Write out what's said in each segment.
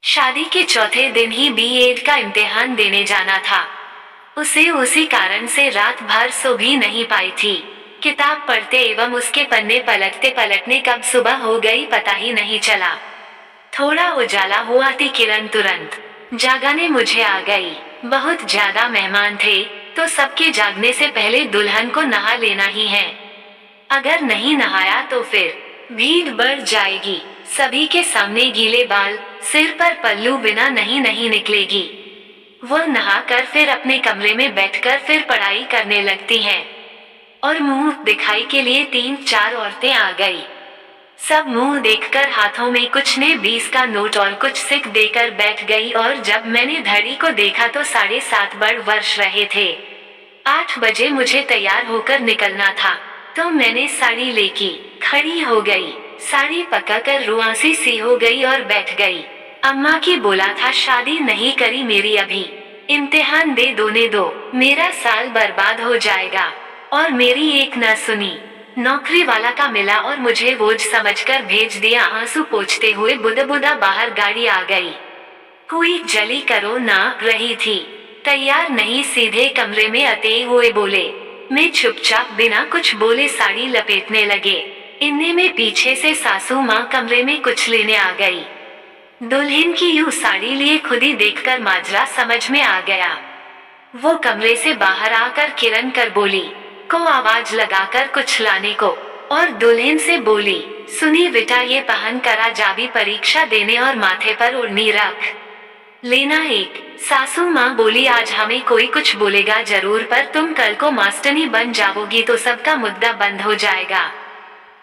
शादी के चौथे दिन ही बीएड का इम्तिहान देने जाना था। उसे उसी कारण से रात भर सो भी नहीं पाई थी। किताब पढ़ते एवं उसके पन्ने पलटते पलटने कब सुबह हो गई पता ही नहीं चला। थोड़ा उजाला हुआ थी किरण तुरंत जागाने मुझे आ गई। बहुत ज्यादा मेहमान थे, तो सबके जागने से पहले दुल्हन को नहा लेना ही है। अगर नहीं नहाया तो फिर भीड़ बढ़ जाएगी। सभी के सामने गीले बाल, सिर पर पल्लू बिना नहीं निकलेगी। वह नहाकर फिर अपने कमरे में बैठकर फिर पढ़ाई करने लगती हैं। और मुंह दिखाई के लिए 3-4 औरतें आ गई। सब मुंह देखकर हाथों में कुछ ने 20 का नोट और कुछ सिक्क देकर बैठ गई। और जब मैंने घड़ी को देखा तो 7:30 बढ़ वर्ष रहे थे। 8 बजे मुझे तैयार होकर निकलना था, तो मैंने साड़ी लेके खड़ी हो गई। साड़ी पकाकर रुआसी सी हो गई और बैठ गई। अम्मा की बोला था शादी नहीं करी मेरी अभी, इम्तिहान दे दोने दो, मेरा साल बर्बाद हो जाएगा। और मेरी एक न सुनी। नौकरी वाला का मिला और मुझे बोझ समझकर भेज दिया। आंसू पोंछते हुए बुदा बाहर गाड़ी आ गई। कोई जली करो ना रही थी। तैयार नहीं सीधे कमरे में आते हुए बोले। मैं चुपचाप बिना कुछ बोले साड़ी लपेटने लगे। इन्ने में पीछे से सासू माँ कमरे में कुछ लेने आ गई। दुल्हन की यूं साड़ी लिए खुद ही देखकर माजरा समझ में आ गया। वो कमरे से बाहर आकर किरण कर बोली को आवाज लगाकर कुछ लाने को, और दुल्हन से बोली, सुनी बेटा ये पहन करा जाबी परीक्षा देने और माथे पर ओढ़नी रख लेना एक। सासू माँ बोली आज हमें कोई कुछ बोलेगा जरूर, पर तुम कल को मास्टरनी बन जाओगी तो सबका मुद्दा बंद हो जाएगा।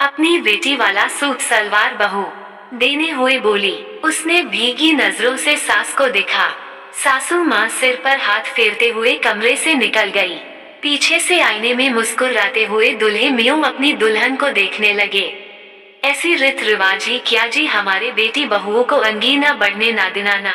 अपनी बेटी वाला सूट सलवार बहू देने हुए बोली। उसने भीगी नजरों से सास को देखा। सासू माँ सिर पर हाथ फेरते हुए कमरे से निकल गई। पीछे से आईने में मुस्कुराते हुए दूल्हे म्यूं अपनी दुल्हन को देखने लगे। ऐसी रीत रिवाज ही क्या जी, हमारे बेटी बहुओं को अंगी न बढ़ने ना देना ना।